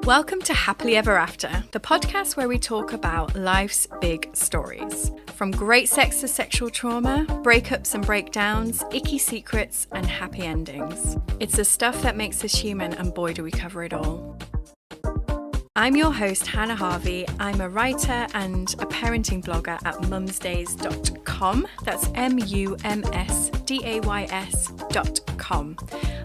Welcome to Happily Ever After, the podcast where we talk about life's big stories. From great sex to sexual trauma, breakups and breakdowns, icky secrets and happy endings. It's the stuff that makes us human, and boy do we cover it all. I'm your host, Hannah Harvey. I'm a writer and a parenting blogger at mumsdays.com. That's mumsdays.com.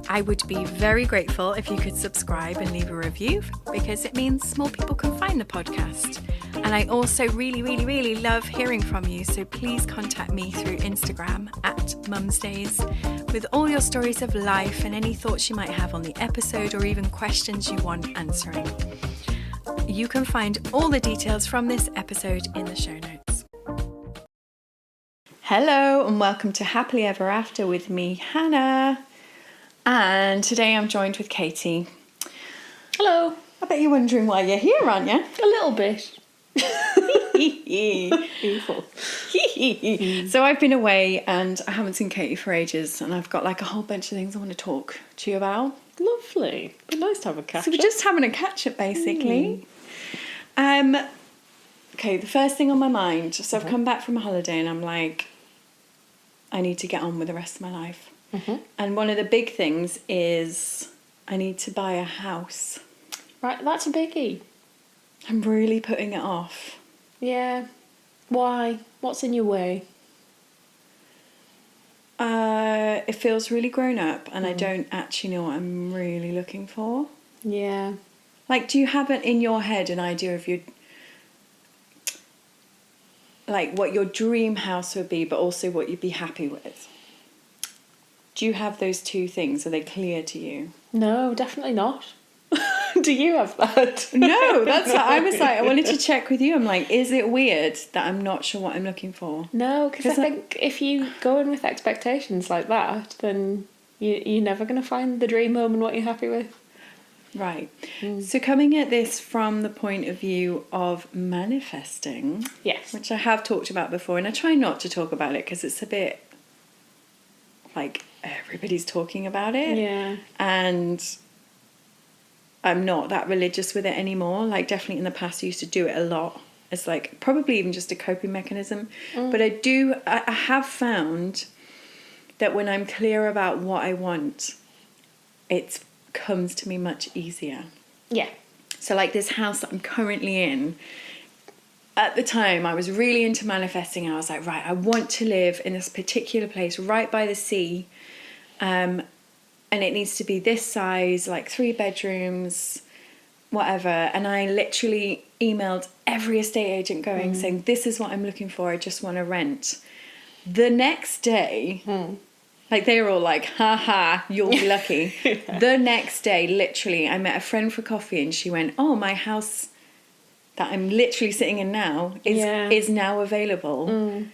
I would be very grateful if you could subscribe and leave a review, because it means more people can find the podcast. And I also really love hearing from you, so please contact me through Instagram at mumsdays with all your stories of life and any thoughts you might have on the episode or even questions you want answering. You can find all the details from this episode in the show notes. Hello and welcome to Happily Ever After with me, Hannah. And today I'm joined with Katie. Hello. I bet you're wondering why you're here, aren't you? A little bit. Beautiful. So I've been away and I haven't seen Katie for ages, and I've got like a whole bunch of things I want to talk to you about. Lovely. But nice to have a catch-up. So we're just having a catch-up, basically. Okay, the first thing on my mind, so I've come back from a holiday and I'm like, I need to get on with the rest of my life. And one of the big things is I need to buy a house. Right, that's a biggie. I'm really putting it off. Yeah. Why? What's in your way? It feels really grown up and I don't actually know what I'm really looking for. Yeah. Like, do you have it in your head an idea of your, like, what your dream house would be, but also what you'd be happy with? Do you have those two things? Are they clear to you? No, definitely not. Do you have that? No, that's what I was like. I wanted to check with you. I'm like, is it weird that I'm not sure what I'm looking for? No, because I think if you go in with expectations like that, then you're never going to find the dream home and what you're happy with. Right. So coming at this from the point of view of manifesting, yes, which I have talked about before, and I try not to talk about it because it's a bit like everybody's talking about it. Yeah. And I'm not that religious with it anymore. Like, definitely in the past I used to do it a lot. It's like probably even just a coping mechanism. But I have found that when I'm clear about what I want, it comes to me much easier. Yeah. So like this house that I'm currently in, at the time I was really into manifesting, and I was like, right, I want to live in this particular place right by the sea, and it needs to be this size, like 3 bedrooms, whatever. And I literally emailed every estate agent going saying, this is what I'm looking for, I just want to rent. The next day, like they were all like, ha, you'll be lucky. Yeah. The next day, literally, I met a friend for coffee and she went, oh, my house that I'm literally sitting in now is now available.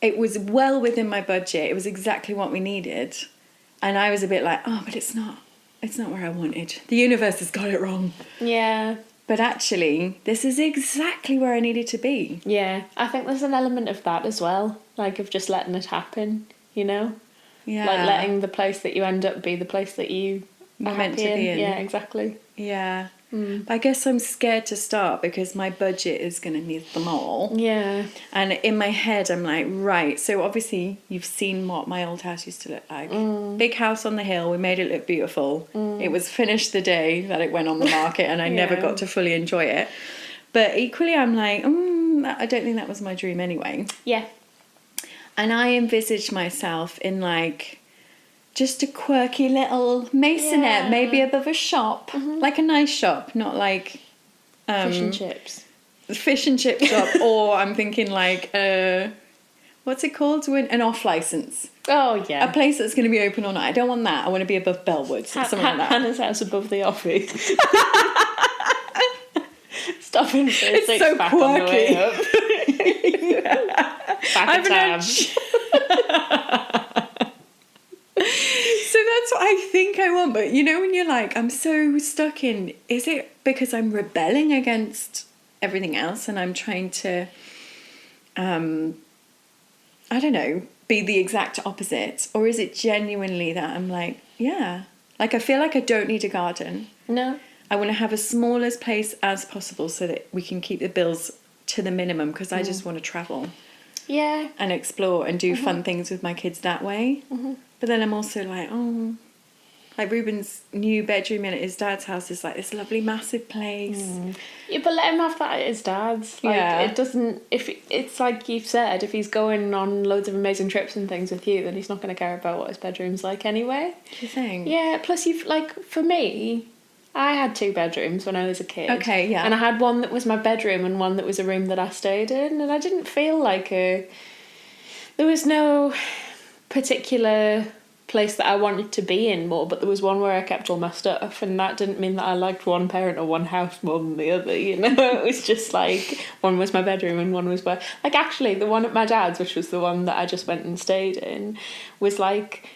It was well within my budget. It was exactly what we needed. And I was a bit like, oh, but it's not where I wanted. The universe has got it wrong. Yeah. But actually, this is exactly where I needed to be. Yeah. I think there's an element of that as well. Like, of just letting it happen, you know? Yeah. Like letting the place that you end up be the place that you are meant to be in. Yeah, exactly. Yeah. But I guess I'm scared to start because my budget is going to need them all. Yeah. And in my head, I'm like, right. So obviously, you've seen what my old house used to look like. Big house on the hill. We made it look beautiful. It was finished the day that it went on the market, and I never got to fully enjoy it. But equally, I'm like, I don't think that was my dream anyway. Yeah. And I envisaged myself in like just a quirky little maisonette, maybe above a shop, like a nice shop, not like fish and chips. Fish and chip shop, or I'm thinking like what's it called? An off license. Oh yeah, a place that's going to be open all night. I don't want that. I want to be above Bellwoods or something like that. Hannah's house above the office. Stopping for a it's six so pack quirky. On the way up. Back of tabs. So that's what I think I want, but you know when you're like, I'm so stuck in, is it because I'm rebelling against everything else and I'm trying to, I don't know, be the exact opposite? Or is it genuinely that I'm like, yeah, like I feel like I don't need a garden. No. I want to have as small a place as possible so that we can keep the bills to the minimum, because I just want to travel. Yeah. And explore and do fun things with my kids that way. But then I'm also like, like Ruben's new bedroom in at his dad's house is like this lovely massive place. Yeah, but let him have that at his dad's. Like, it doesn't, it's like you've said, if he's going on loads of amazing trips and things with you, then he's not going to care about what his bedroom's like anyway. Do you think? Yeah, plus for me, I had 2 bedrooms when I was a kid. Okay, yeah. And I had one that was my bedroom and one that was a room that I stayed in, and I didn't feel like there was no particular place that I wanted to be in more, but there was one where I kept all my stuff, and that didn't mean that I liked one parent or one house more than the other, you know. It was just like one was my bedroom and one was where, like, actually the one at my dad's, which was the one that I just went and stayed in, was like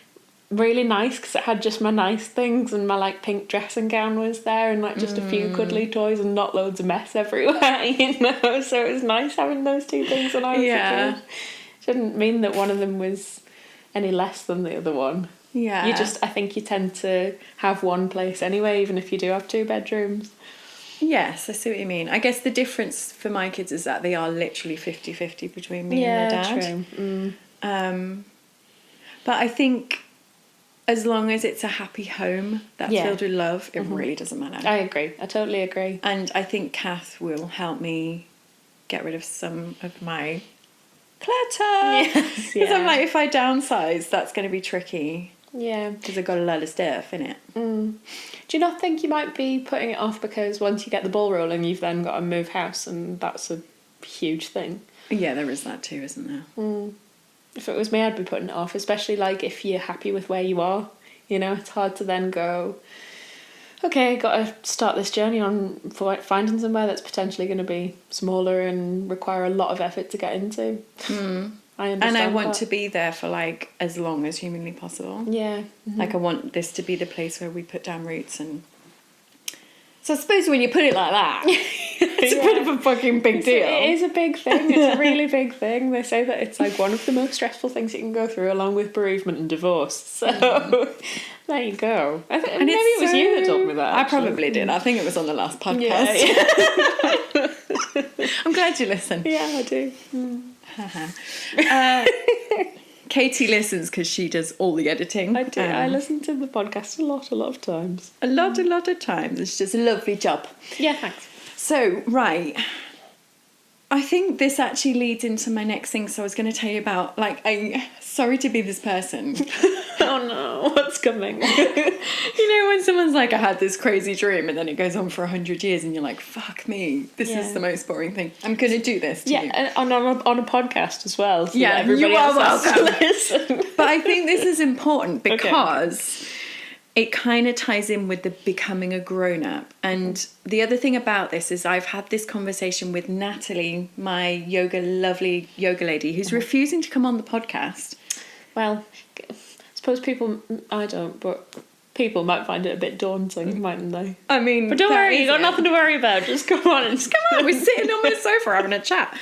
really nice because it had just my nice things, and my like pink dressing gown was there, and like just a few cuddly toys and not loads of mess everywhere, you know. So it was nice having those 2 things when I was a kid. Didn't mean that one of them was any less than the other one. Yeah. I think you tend to have one place anyway, even if you do have 2 bedrooms. Yes, I see what you mean. I guess the difference for my kids is that they are literally 50-50 between me and their dad. True. But I think as long as it's a happy home that's filled with love, it really doesn't matter. I agree. I totally agree. And I think Kath will help me get rid of some of my clutter. Yes, Because I'm like, if I downsize, that's going to be tricky. Yeah. Because I've got a lot of stuff in it. Do you not think you might be putting it off because once you get the ball rolling, you've then got to move house, and that's a huge thing? Yeah, there is that too, isn't there? If it was me, I'd be putting it off, especially like if you're happy with where you are. You know, it's hard to then go, okay, got to start this journey on finding somewhere that's potentially going to be smaller and require a lot of effort to get into. I understand. And I want to be there for like as long as humanly possible. Yeah. Like I want this to be the place where we put down roots. And so I suppose when you put it like that, it's a bit of a fucking big deal. It is a big thing. It's a really big thing. They say that it's like one of the most stressful things you can go through, along with bereavement and divorce. So there you go. I think maybe it was you that told me that. I probably did. I think it was on the last podcast. Yeah. I'm glad you listened. Yeah, I do. Katie listens because she does all the editing. I do. I listen to the podcast a lot of times. A lot of times. It's just a lovely job. Yeah, thanks. So, right. I think this actually leads into my next thing. So I was going to tell you about, like, sorry to be this person. Oh no, what's coming? You know, when someone's like, I had this crazy dream, and then it goes on for 100 years, and you're like, fuck me, this is the most boring thing. I'm going to do this to you. Yeah, and on a podcast as well. So yeah, everybody you are else has welcome. to listen. But I think this is important because it kind of ties in with the becoming a grown-up. And the other thing about this is I've had this conversation with Natalie, my lovely yoga lady, who's refusing to come on the podcast. Well, I suppose I don't, but people might find it a bit daunting, mightn't they? I mean, but don't worry, you got nothing to worry about. Just come on. We're sitting on the sofa having a chat.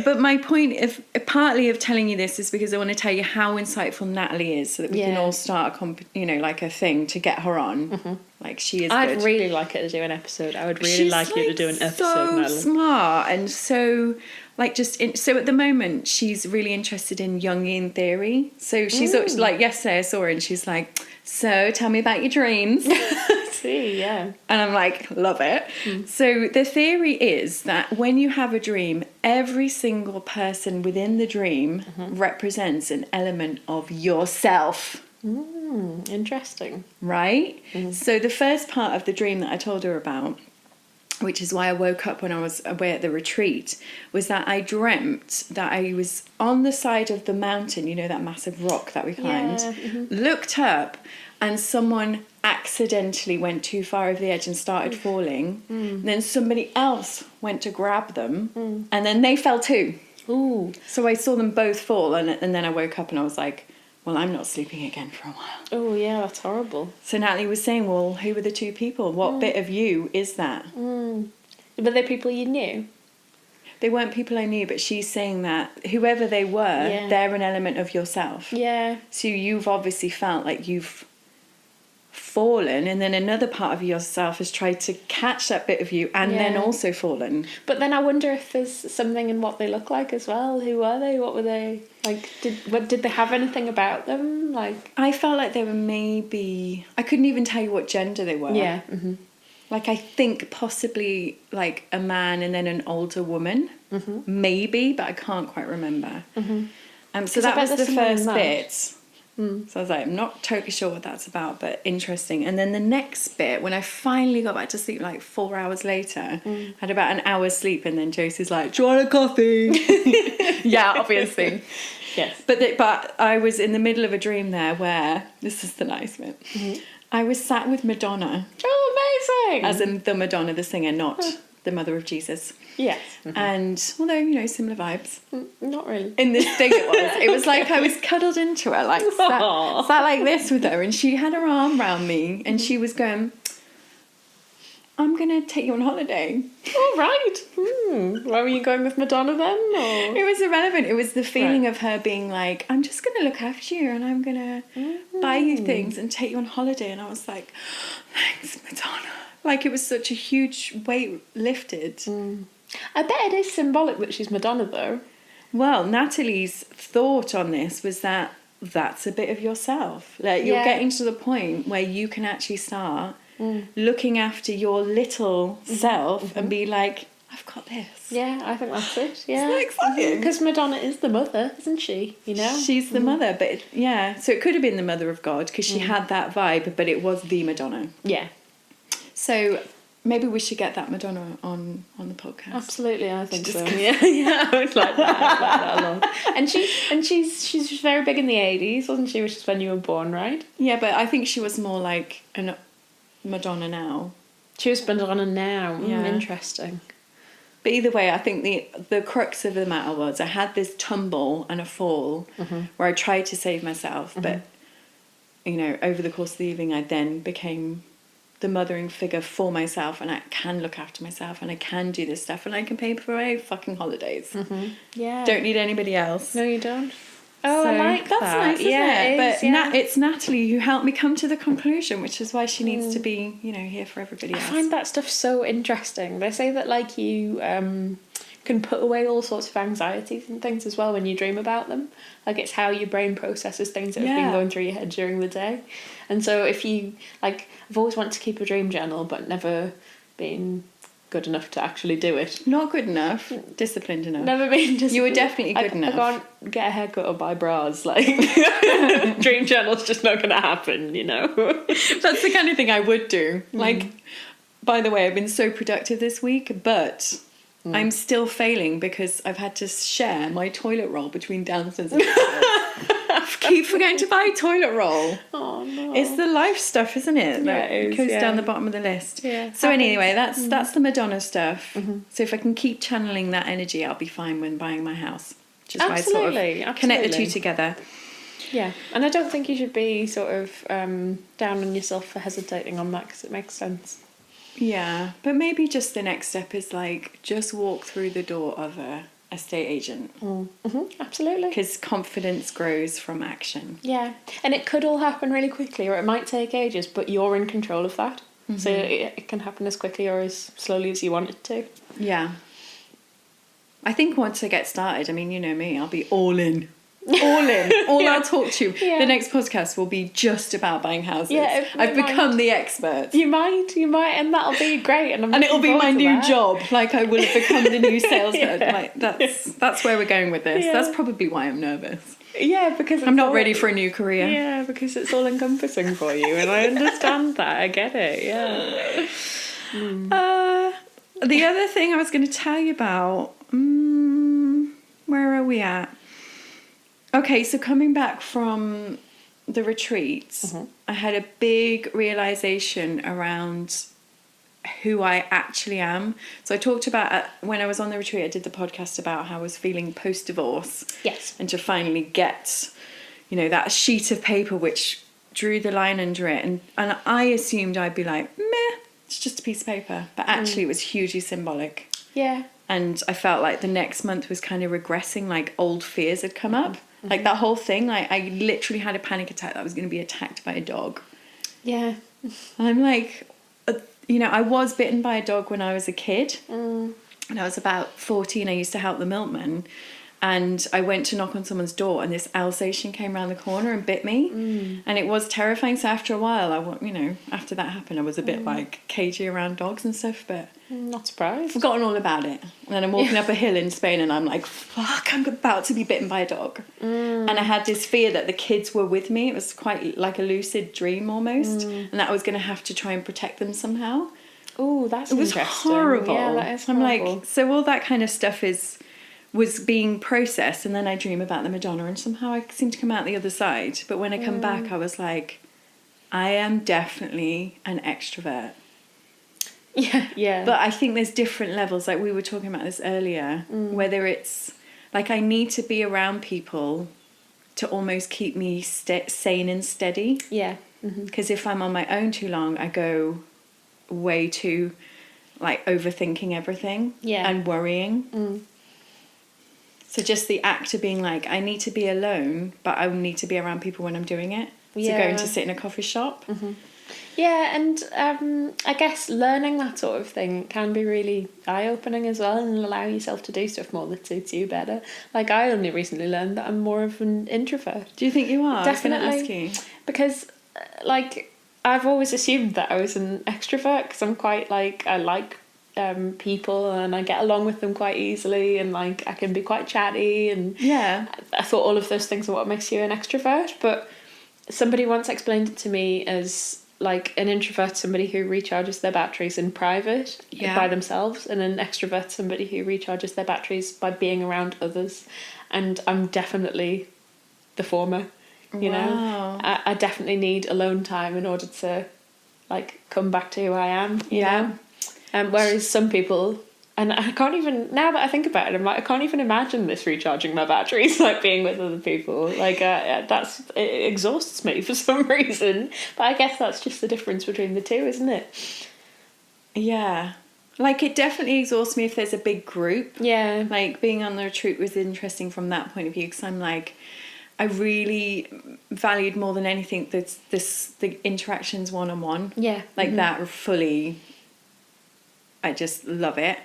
But my point, partly of telling you this, is because I want to tell you how insightful Natalie is, so that we can all start a thing to get her on. Like, she is. I'd good. really like her to do an episode. I would really like you to do an episode, so Natalie. Smart and so. Like so at the moment she's really interested in Jungian theory. So she's like, yesterday I saw her and she's like, so tell me about your dreams. See, yeah. And I'm like, love it. So the theory is that when you have a dream, every single person within the dream represents an element of yourself. Interesting. Right? So the first part of the dream that I told her about, which is why I woke up when I was away at the retreat, was that I dreamt that I was on the side of the mountain, you know, that massive rock that we climbed, looked up, and someone accidentally went too far over the edge and started falling. Then somebody else went to grab them, and then they fell too. Ooh. So I saw them both fall, and then I woke up and I was like, well, I'm not sleeping again for a while. Oh, yeah, that's horrible. So Natalie was saying, well, who were the 2 people? What bit of you is that? But they're people you knew? They weren't people I knew, but she's saying that whoever they were, they're an element of yourself. Yeah. So you've obviously felt like you've fallen, and then another part of yourself has tried to catch that bit of you and then also fallen. But then I wonder if there's something in what they look like as well. Who were they? What were they like? Did they have anything about them? Like, I felt like they were maybe, I couldn't even tell you what gender they were. yeah. Like, I think possibly like a man and then an older woman, maybe, but I can't quite remember. So that was the first bit. So I was like, I'm not totally sure what that's about, but interesting. And then the next bit, when I finally got back to sleep, like 4 hours later, had about an hour's sleep, and then Josie's like, do you want a coffee? Yeah, obviously. Yes. But I was in the middle of a dream there where, this is the nice bit, I was sat with Madonna. Oh, amazing! As in the Madonna, the singer, not the mother of Jesus. Yes. And although, you know, similar vibes. Not really. In this thing it was like I was cuddled into her, like sat like this with her, and she had her arm around me, and she was going, I'm going to take you on holiday. All right. Where were you going with Madonna then? Or? It was irrelevant. It was the feeling of her being like, I'm just going to look after you, and I'm going to buy you things and take you on holiday. And I was like, thanks, Madonna. Like, it was such a huge weight lifted. I bet it is symbolic that she's Madonna, though. Well, Natalie's thought on this was that that's a bit of yourself. Like, you're getting to the point where you can actually start looking after your little self and be like, I've got this. Yeah, I think that's it. Yeah. Isn't that exciting? Because Madonna is the mother, isn't she? You know? She's the mother, but so it could have been the mother of God because she had that vibe, but it was the Madonna. Yeah. So maybe we should get that Madonna on the podcast. Absolutely, I think so. Yeah, I would like that. I would like that a lot. And she's very big in the 80s, wasn't she? Which is when you were born, right? Yeah, but I think she was more like a Madonna now. She was Madonna now. Yeah. Interesting. But either way, I think the crux of the matter was I had this tumble and a fall where I tried to save myself, but you know, over the course of the evening, I then became the mothering figure for myself, and I can look after myself, and I can do this stuff, and I can pay for my fucking holidays. Yeah. Don't need anybody else. No, you don't. Oh, So I like that. That's nice, isn't it? But it's Natalie who helped me come to the conclusion, which is why she needs to be, you know, here for everybody else. I find that stuff so interesting. They say that, like, you can put away all sorts of anxieties and things as well when you dream about them. Like, it's how your brain processes things that have been going through your head during the day. And so if you, like, I've always wanted to keep a dream journal, but never been good enough to actually do it. Not good enough. Disciplined enough. Never been disciplined. You were definitely good enough. I can't get a haircut or buy bras. Like, dream journal's just not going to happen, you know? That's the kind of thing I would do. Like, by the way, I've been so productive this week, but I'm still failing because I've had to share my toilet roll between downstairs and upstairs. Keep forgetting to buy toilet roll. Oh no! It's the life stuff, isn't it? Yeah, it is, goes down the bottom of the list. Yeah. So anyway, that's the Madonna stuff. So if I can keep channeling that energy, I'll be fine when buying my house. Which is why I sort of connect the two together. Yeah, and I don't think you should be sort of down on yourself for hesitating on that, because it makes sense. Yeah, but maybe just the next step is like just walk through the door of a estate agent. Absolutely. Because confidence grows from action. Yeah, and it could all happen really quickly, or it might take ages, but you're in control of that. So it can happen as quickly or as slowly as you want it to. Yeah. I think once I get started, I mean, you know me, I'll be all in. All in. All I'll talk to. The next podcast will be just about buying houses. Yeah, I've become the expert. You might, and that'll be great. And it'll be my new job. Like, I will have become the new salesman. Like, that's where we're going with this. Yeah. That's probably why I'm nervous. Yeah, because I'm not ready for a new career. Yeah, because it's all encompassing for you, and I understand that. I get it. Yeah. The other thing I was going to tell you about. Where are we at? Okay, so coming back from the retreats, I had a big realization around who I actually am. So I talked about, when I was on the retreat, I did the podcast about how I was feeling post-divorce. Yes. And to finally get, you know, that sheet of paper which drew the line under it. And I assumed I'd be like, meh, it's just a piece of paper. But actually it was hugely symbolic. Yeah. And I felt like the next month was kind of regressing, like old fears had come up. Like that whole thing, like I literally had a panic attack that I was going to be attacked by a dog. Yeah. I'm like, I was bitten by a dog when I was a kid. And I was about 14. I used to help the milkman. And I went to knock on someone's door, and this Alsatian came around the corner and bit me. And it was terrifying. So after a while, after that happened, I was a bit like cagey around dogs and stuff, but Not surprised. forgotten all about it. And then I'm walking up a hill in Spain, and I'm like, fuck, I'm about to be bitten by a dog. And I had this fear that the kids were with me. It was quite like a lucid dream almost. And that I was going to have to try and protect them somehow. Oh, that's It was interesting. horrible. Yeah, that is I'm horrible. like, so all that kind of stuff was being processed, and then I dream about the Madonna, and somehow I seem to come out the other side. But when I come back, I was like, I am definitely an extrovert. Yeah. But I think there's different levels, like we were talking about this earlier, whether it's like I need to be around people to almost keep me sane and steady. Yeah. Because if I'm on my own too long, I go way too like overthinking everything and worrying. So just the act of being like, I need to be alone, but I need to be around people when I'm doing it. So going to sit in a coffee shop. Yeah, and I guess learning that sort of thing can be really eye-opening as well, and allow yourself to do stuff more that suits you better. Like, I only recently learned that I'm more of an introvert. Do you think you are? Definitely. I was going to ask you. Because, like, I've always assumed that I was an extrovert, because I'm quite, like, I like people, and I get along with them quite easily, and, like, I can be quite chatty, and I thought all of those things are what makes you an extrovert. But somebody once explained it to me as, like, an introvert, somebody who recharges their batteries in private by themselves, and an extrovert, somebody who recharges their batteries by being around others. And I'm definitely the former, you know. I definitely need alone time in order to, like, come back to who I am, you know. Whereas some people, and I can't even, now that I think about it, I'm like, I can't even imagine this recharging my batteries, like being with other people. Like, it exhausts me for some reason. But I guess that's just the difference between the two, isn't it? Yeah. Like, it definitely exhausts me if there's a big group. Yeah. Like, being on the retreat was interesting from that point of view, because I'm like, I really valued more than anything the interactions one-on-one. Yeah. Like, that fully... I just love it.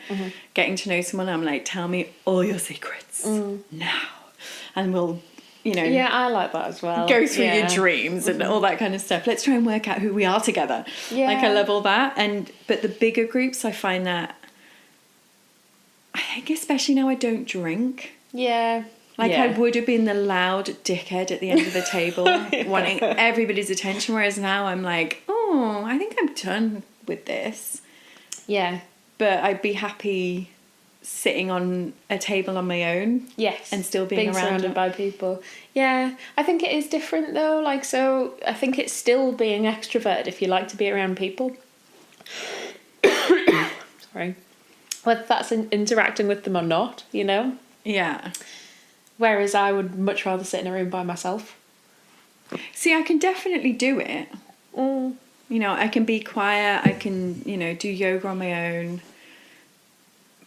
Getting to know someone, I'm like, tell me all your secrets now. And we'll, Yeah, I like that as well. go through your dreams and all that kind of stuff. Let's try and work out who we are together. Yeah. Like, I love all that. But the bigger groups, I find that, I think especially now I don't drink. Yeah. Like, I would have been the loud dickhead at the end of the table, wanting everybody's attention. Whereas now I'm like, oh, I think I'm done with this. Yeah. But I'd be happy sitting on a table on my own. Yes. And still being around surrounded by people. Yeah. I think it is different though. Like, so I think it's still being extrovert if you like to be around people. Sorry. Whether that's interacting with them or not, you know? Yeah. Whereas I would much rather sit in a room by myself. See, I can definitely do it. I can be quiet, I can, do yoga on my own.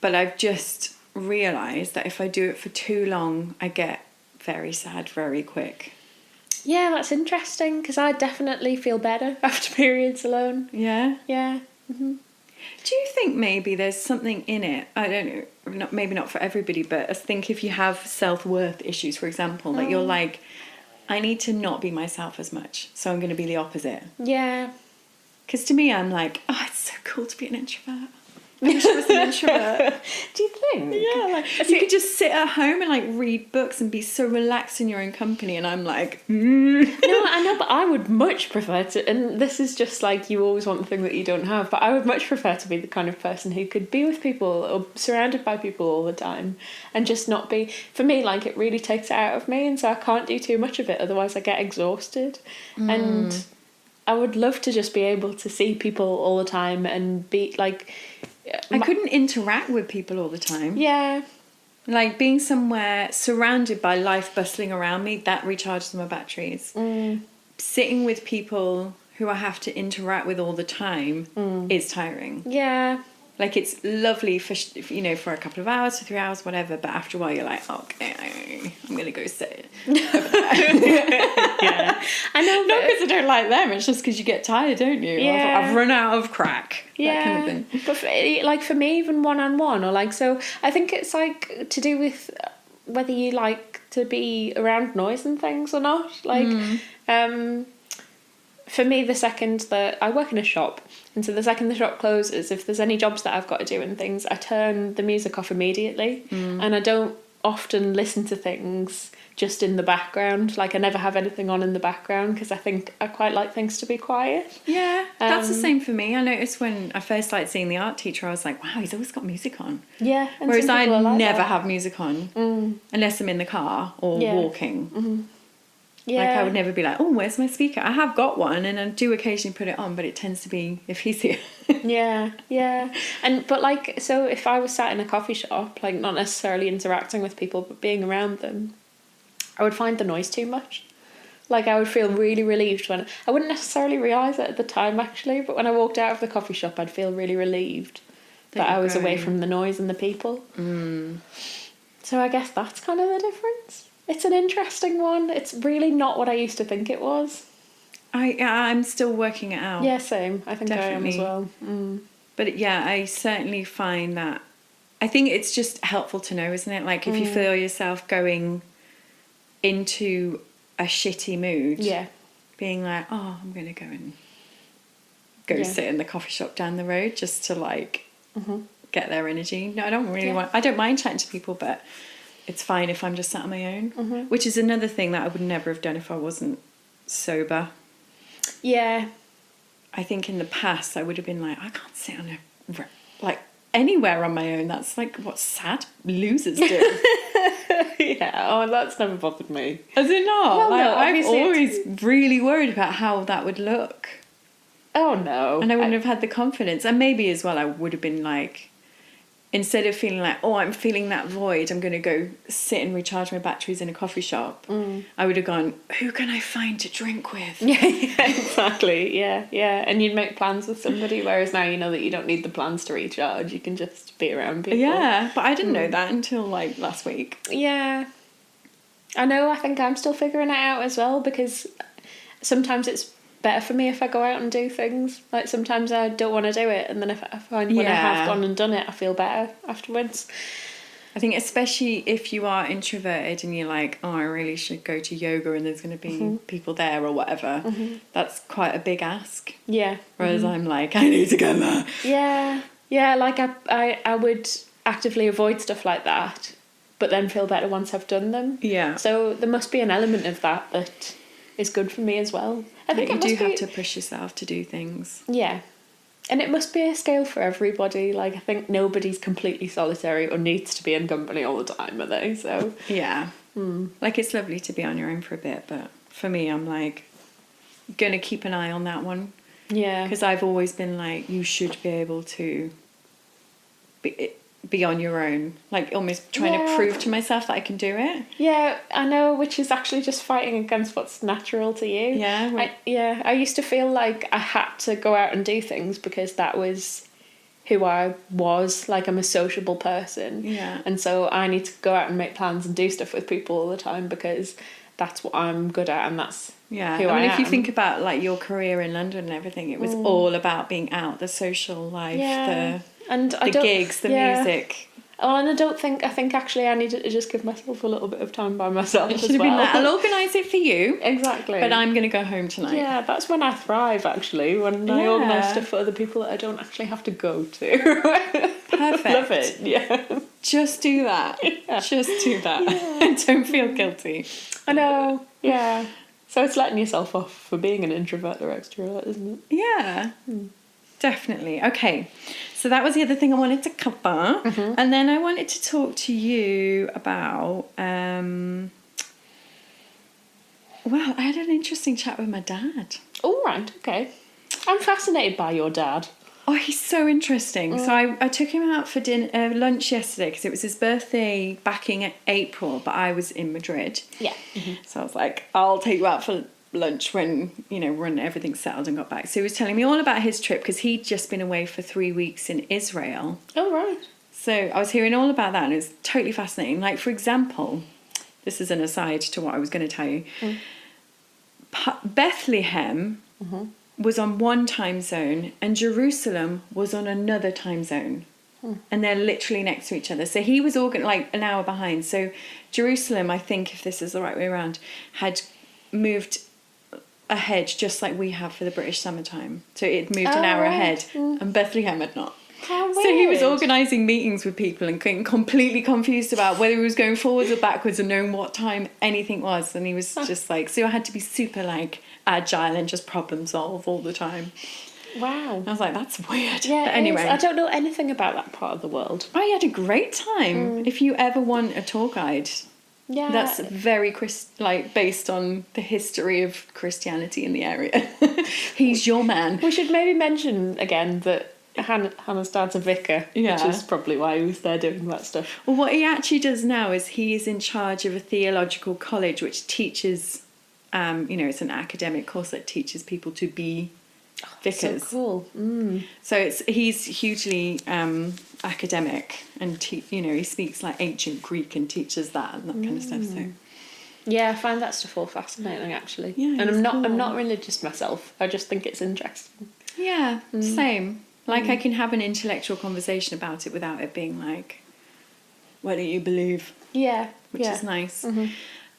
But I've just realised that if I do it for too long, I get very sad very quick. Yeah, that's interesting, because I definitely feel better after periods alone. Yeah? Yeah. Do you think maybe there's something in it? I don't know, maybe not for everybody, but I think if you have self-worth issues, for example, that you're like, I need to not be myself as much, so I'm going to be the opposite. Yeah. Because to me, I'm like, oh, it's so cool to be an introvert. I wish I was an introvert. Do you think? Yeah, like, you could just sit at home and, like, read books and be so relaxed in your own company, and I'm like, No, I know, but I would much prefer to, and this is just like, you always want the thing that you don't have, but I would much prefer to be the kind of person who could be with people or surrounded by people all the time and just not be, for me, like, it really takes it out of me, and so I can't do too much of it, otherwise I get exhausted. And I would love to just be able to see people all the time and be, like... I couldn't interact with people all the time. Yeah. Like, being somewhere surrounded by life bustling around me, that recharges my batteries. Sitting with people who I have to interact with all the time is tiring. Yeah. Like, it's lovely for, for a couple of hours, for 3 hours, whatever. But after a while, you're like, okay, I'm going to go sit over there. Yeah. I know. Not because I don't like them. It's just because you get tired, don't you? Yeah. I've run out of crack. Yeah. That kind of thing. But for me, even one-on-one, or like, so I think it's like to do with whether you like to be around noise and things or not. Like, for me, the second that I work in a shop, and so the second the shop closes, if there's any jobs that I've got to do and things, I turn the music off immediately, and I don't often listen to things just in the background. Like, I never have anything on in the background because I think I quite like things to be quiet. Yeah, that's the same for me. I noticed when I first started seeing the art teacher, I was like, wow, he's always got music on. Yeah. And whereas I like never that. have music on unless I'm in the car or walking. Yeah. Like, I would never be like, oh, where's my speaker? I have got one, and I do occasionally put it on, but it tends to be if he's here. Yeah. But like, so if I was sat in a coffee shop, like not necessarily interacting with people, but being around them, I would find the noise too much. Like, I would feel really relieved when... I wouldn't necessarily realise it at the time, actually, but when I walked out of the coffee shop, I'd feel really relieved that I was away from the noise and the people. So I guess that's kind of the difference. It's an interesting one. It's really not what I used to think it was. I'm still working it out. Yeah, same. I think Definitely. I am as well. But yeah, I certainly find that... I think it's just helpful to know, isn't it? Like, if you feel yourself going into a shitty mood, being like, oh, I'm going to go sit in the coffee shop down the road just to, like, get their energy. No, I don't really want... I don't mind chatting to people, but... It's fine if I'm just sat on my own, which is another thing that I would never have done if I wasn't sober. Yeah. I think in the past I would have been like, I can't sit on anywhere on my own. That's like what sad losers do. Yeah, oh, that's never bothered me. Has it not? Well, like, no, I've always really worried about how that would look. Oh, no. And I wouldn't have had the confidence. And maybe as well I would have been like, instead of feeling like, oh, I'm feeling that void, I'm going to go sit and recharge my batteries in a coffee shop, I would have gone, who can I find to drink with? Yeah, exactly. Yeah. And you'd make plans with somebody, whereas now you know that you don't need the plans to recharge. You can just be around people. Yeah, but I didn't know that until, like, last week. Yeah. I know, I think I'm still figuring it out as well, because sometimes it's better for me if I go out and do things. Like, sometimes I don't want to do it, and then if I find when I have gone and done it, I feel better afterwards. I think especially if you are introverted and you're like, oh, I really should go to yoga and there's going to be people there or whatever, that's quite a big ask. Yeah. Whereas I'm like, I need to go there. Yeah, like I would actively avoid stuff like that, but then feel better once I've done them. Yeah. So there must be an element of that is good for me as well. I think you do have to push yourself to do things. Yeah. And it must be a scale for everybody. Like, I think nobody's completely solitary or needs to be in company all the time, are they? So yeah. Like, it's lovely to be on your own for a bit, but for me, I'm like, gonna keep an eye on that one. Yeah. Because I've always been like, you should be able to be on your own, like almost trying to prove to myself that I can do it. Yeah, I know, which is actually just fighting against what's natural to you. Yeah. I used to feel like I had to go out and do things because that was who I was. Like, I'm a sociable person. Yeah. And so I need to go out and make plans and do stuff with people all the time because that's what I'm good at, and that's who I am. If you think about, like, your career in London and everything, it was all about being out, the social life, the gigs, the music. Oh, and I think actually I needed to just give myself a little bit of time by myself as well. Should have been like, I'll organise it for you. Exactly. But I'm going to go home tonight. Yeah, that's when I thrive, actually, when I organise stuff for other people that I don't actually have to go to. Perfect. Love it, yeah. Just do that. Yeah. Just do that. And don't feel guilty. I know, yeah. So it's letting yourself off for being an introvert or extrovert, isn't it? Yeah. Definitely. Okay. So that was the other thing I wanted to cover. And then I wanted to talk to you about, well, I had an interesting chat with my dad. All right, okay. I'm fascinated by your dad. Oh, he's so interesting. So I took him out for lunch yesterday because it was his birthday back in April, but I was in Madrid. Yeah. So I was like, I'll take you out for lunch when, when everything's settled and got back. So he was telling me all about his trip because he'd just been away for 3 weeks in Israel. Oh, right. So I was hearing all about that and it was totally fascinating. Like, for example, this is an aside to what I was going to tell you. Bethlehem was on one time zone and Jerusalem was on another time zone. And they're literally next to each other. So he was like an hour behind. So Jerusalem, I think, if this is the right way around, had moved ahead just like we have for the British summertime. So it moved an hour ahead and Bethlehem had not. How weird. So he was organising meetings with people and getting completely confused about whether he was going forwards or backwards and knowing what time anything was. And he was just like, so I had to be super like agile and just problem solve all the time. Wow. I was like, that's weird. Yeah, but anyway. I don't know anything about that part of the world. I had a great time. If you ever want a tour guide, that's very based on the history of Christianity in the area. He's your man. We should maybe mention again that Hannah's dad's a vicar, which is probably why he was there doing that stuff. Well, what he actually does now is he is in charge of a theological college which teaches, it's an academic course that teaches people to be vicars. So cool. So he's hugely academic and he speaks like ancient Greek and teaches that and that kind of stuff. So yeah, I find that stuff all fascinating actually. Yeah, and I'm cool. not religious myself. I just think it's interesting. Yeah, same. Like I can have an intellectual conversation about it without it being like, what do you believe? Yeah, which is nice.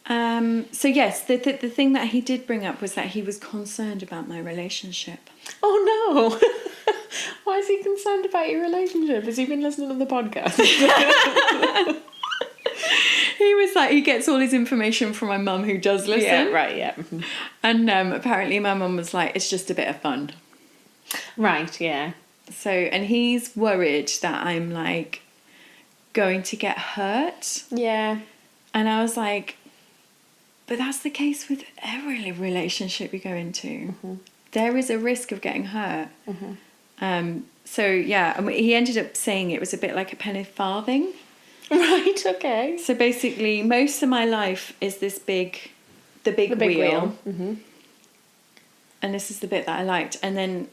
So yes, the thing that he did bring up was that he was concerned about my relationship. Oh no! Why is he concerned about your relationship? Has he been listening to the podcast? He was like, he gets all his information from my mum who does listen. Yeah, right, yeah. And apparently my mum was like, it's just a bit of fun. Right, yeah. So, and he's worried that I'm like going to get hurt. Yeah. And I was like, but that's the case with every relationship you go into. There is a risk of getting hurt. So yeah, he ended up saying it was a bit like a penny farthing. Right, okay. So basically, most of my life is the big wheel. And this is the bit that I liked. And then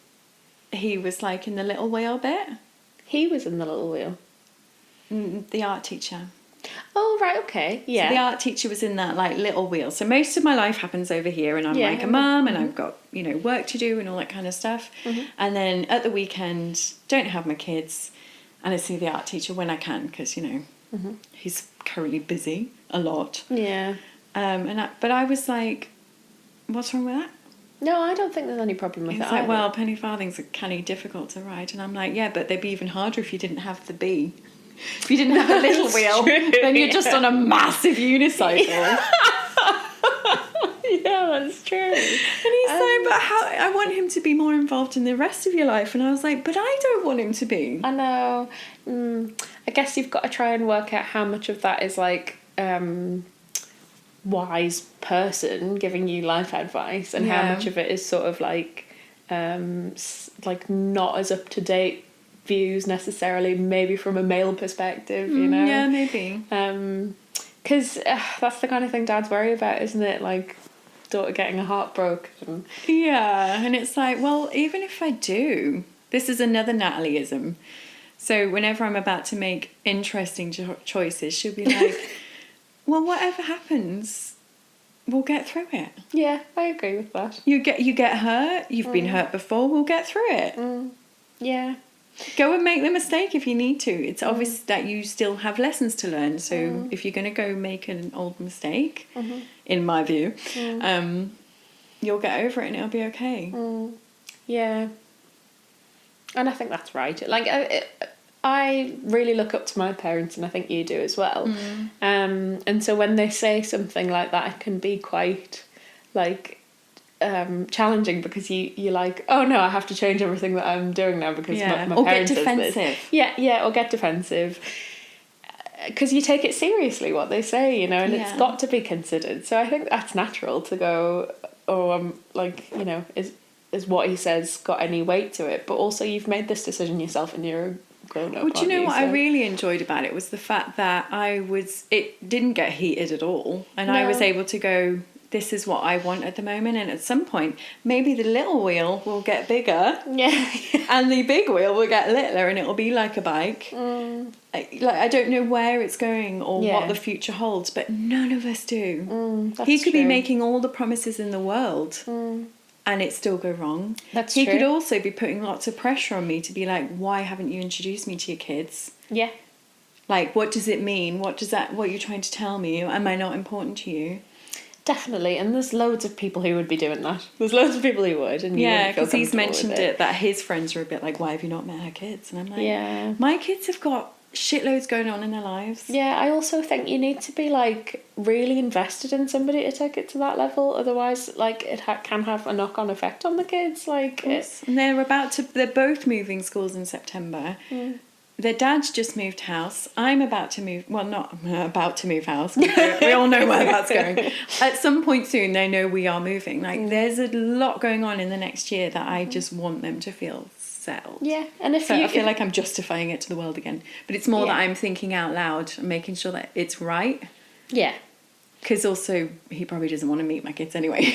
he was like in the little wheel bit. He was in the little wheel? The art teacher. Oh, right, okay. Yeah. So the art teacher was in that like little wheel. So most of my life happens over here and I'm like a mum and I've got, work to do and all that kind of stuff. And then at the weekend, don't have my kids and I see the art teacher when I can because, he's currently busy a lot. Yeah. But I was like, what's wrong with that? No, I don't think there's any problem with He's that. like, either. well, penny farthings are kind of difficult to ride. And I'm like, yeah, but they'd be even harder if you didn't have the bee. If you didn't have a little wheel, then you're just on a massive unicycle. Yeah, that's true. And he's like, but how? I want him to be more involved in the rest of your life. And I was like, but I don't want him to be. I know. I guess you've got to try and work out how much of that is like wise person giving you life advice and how much of it is sort of like not as up to date views necessarily, maybe from a male perspective, Yeah, maybe. Because that's the kind of thing dads worry about, isn't it? Like daughter getting a heart broken. Yeah, and it's like, well, even if I do, this is another Natalieism. So whenever I'm about to make interesting choices, she'll be like, well, whatever happens, we'll get through it. Yeah, I agree with that. You get hurt, you've been hurt before, we'll get through it. Yeah. Go and make the mistake if you need to. It's obvious that you still have lessons to learn. So if you're going to go make an old mistake, in my view, you'll get over it and it'll be okay. Yeah. And I think that's right. Like, I really look up to my parents, and I think you do as well. And so when they say something like that, it can be quite, like, challenging because you're like, oh no, I have to change everything that I'm doing now because my or parents get defensive. Says this. Yeah, or get defensive. Because you take it seriously what they say, and it's got to be considered. So I think that's natural to go, oh, I'm like, is what he says got any weight to it? But also you've made this decision yourself and you're a grown-up. Well, do you know what I really enjoyed about it was the fact that it didn't get heated at all. And I was able to go this is what I want at the moment, and at some point maybe the little wheel will get bigger Yeah. and the big wheel will get littler and it'll be like a bike. I don't know where it's going or what the future holds, but none of us do. He could be making all the promises in the world and it still go wrong. That's he true. could also be putting lots of pressure on me to be like, why haven't you introduced me to your kids? Yeah. Like, what does it mean? What you're trying to tell me? Am I not important to you? Definitely, and there's loads of people who would be doing that. There's loads of people who would, and yeah, because he's mentioned it that his friends are a bit like, why have you not met her kids? And I'm like, yeah, my kids have got shitloads going on in their lives. Yeah, I also think you need to be like really invested in somebody to take it to that level. Otherwise, like it can have a knock-on effect on the kids. Like, and they're both moving schools in September. Their dad's just moved house. I'm about to move. Well, not about to move house. We all know where that's going. At some point soon, they know we are moving. Like, there's a lot going on in the next year that I just want them to feel settled. Yeah, and I feel like I'm justifying it to the world again. But it's more that I'm thinking out loud and making sure that it's right. Yeah. Because also, he probably doesn't want to meet my kids anyway.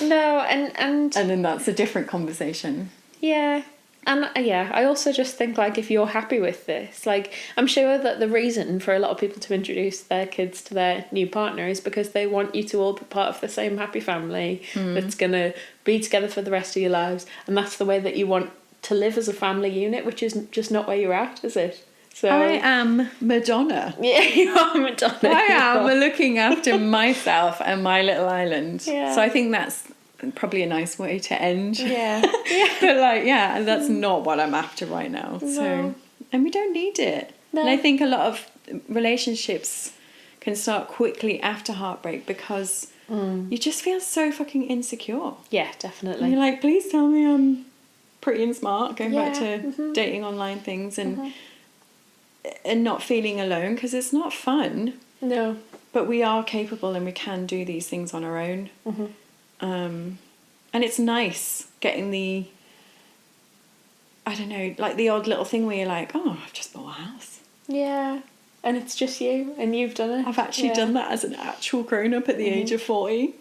No, and then that's a different conversation. Yeah. And I also just think, like, if you're happy with this, like, I'm sure that the reason for a lot of people to introduce their kids to their new partner is because they want you to all be part of the same happy family that's going to be together for the rest of your lives. And that's the way that you want to live as a family unit, which is just not where you're at, is it? So I am Madonna. Yeah, you are Madonna. I am looking after myself and my little island. Yeah. So I think that's probably a nice way to end. Yeah. But that's not what I'm after right now. No. So, and we don't need it. No. And I think a lot of relationships can start quickly after heartbreak because you just feel so fucking insecure. Yeah, definitely. And you're like, please tell me I'm pretty and smart, going back to dating online things and not feeling alone, because it's not fun. No. But we are capable and we can do these things on our own. And it's nice getting the, I don't know, like the odd little thing where you're like, oh, I've just bought a house. Yeah. And it's just you and you've done it. I've actually done that as an actual grown-up at the age of 40.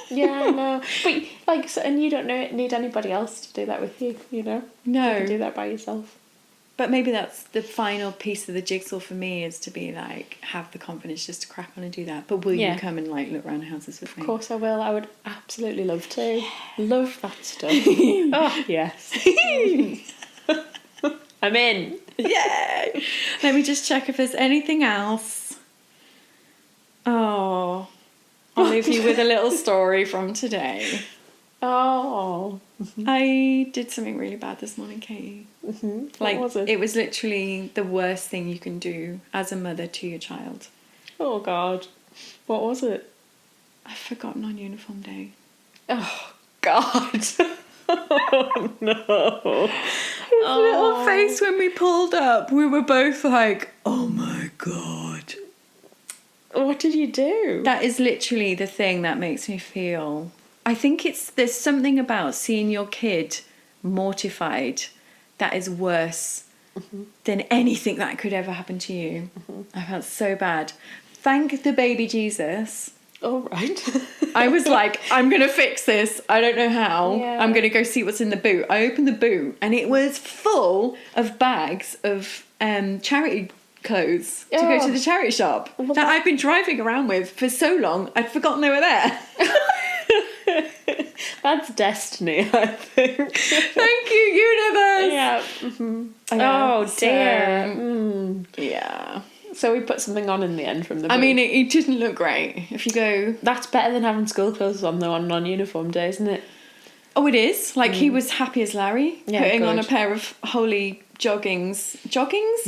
Yeah, I know. But, like, so, and you don't need anybody else to do that with you, you know? No. You can do that by yourself. But maybe that's the final piece of the jigsaw for me, is to be like, have the confidence just to crack on and do that. But will you come and like look around houses with me? Of course I will. I would absolutely love to. Love that stuff. Oh, yes. I'm in. Yeah. Let me just check if there's anything else. Oh, I'll leave you with a little story from today. Oh. I did something really bad this morning, Katie. What was it? It was literally the worst thing you can do as a mother to your child. Oh, God. What was it? I've forgotten on uniform day. Oh, God. Oh, no. His little face when we pulled up, we were both like, oh my God. What did you do? That is literally the thing that makes me feel... I think there's something about seeing your kid mortified that is worse than anything that could ever happen to you. I felt so bad. Thank the baby Jesus. All right. I was like, I'm going to fix this. I don't know how. Yeah. I'm going to go see what's in the boot. I opened the boot and it was full of bags of charity clothes to go to the charity shop that I've been driving around with for so long, I'd forgotten they were there. That's destiny, I think. Thank you, universe. Yeah. Oh, dear. Yeah. So we put something on in the end from the boot. I mean, it didn't look great. If you go... That's better than having school clothes on, though, on non-uniform day, isn't it? Oh, it is. Like, he was happy as Larry, putting on a good. pair of holy joggings? Joggings.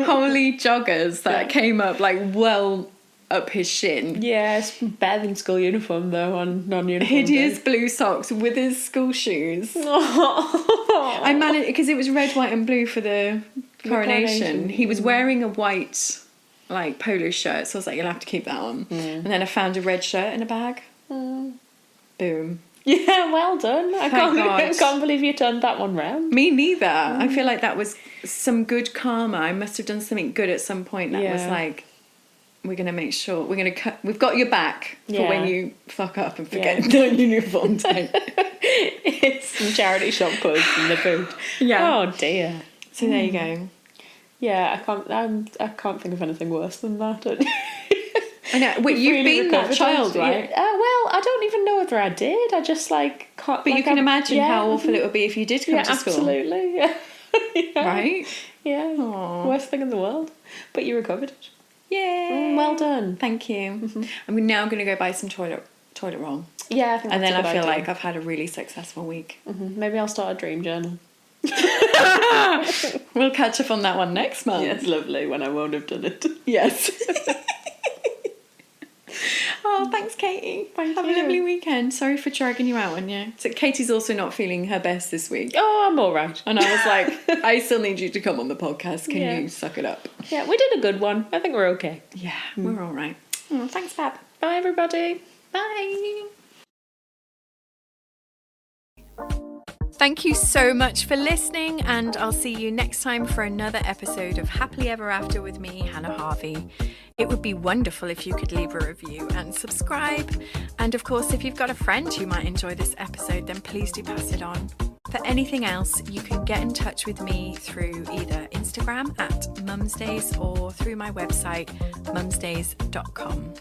Holy joggers that came up, like, well up his shin. Yeah, it's better than school uniform, though, on non-uniform Hideous day. blue socks with his school shoes. Oh. I managed... Because it was red, white and blue for the coronation. coronation. He was wearing a white, like, polo shirt, so I was like, you'll have to keep that on. And then I found a red shirt in a bag. Boom. Yeah, well done. I God. can't believe you turned that one round. Me neither. I feel like that was some good karma. I must have done something good at some point that was like, we're going to make sure we've got your back for when you fuck up and forget the uniform time. It's some charity shop clothes in the boot. Yeah. Oh dear. So there you go. Yeah, I can't think of anything worse than that. I know. Wait, you've really been that recovered, child, right? Yeah. Well, I don't even know whether I did. I just can't. But you can imagine how awful it would be if you did come to school. Absolutely. Yeah. Right? Yeah. Aww. Worst thing in the world. But you recovered. Yay! Well done. Thank you. I'm now going to go buy some toilet roll. Yeah, I think And that's then a good I feel idea. like I've had a really successful week. Maybe I'll start a dream journal. We'll catch up on that one next month. Yes, lovely, when I won't have done it. Yes. Oh, thanks, Katie. Have a lovely weekend. Sorry for dragging you out on you. So Katie's also not feeling her best this week. Oh, I'm all right. And I was like, I still need you to come on the podcast. Can you suck it up? Yeah, we did a good one. I think we're okay. Yeah, we're all right. Oh, thanks, Fab. Bye, everybody. Bye. Thank you so much for listening, and I'll see you next time for another episode of Happily Ever After with me, Hannah Harvey. It would be wonderful if you could leave a review and subscribe. And of course, if you've got a friend who might enjoy this episode, then please do pass it on. For anything else, you can get in touch with me through either Instagram @mumsdays or through my website mumsdays.com.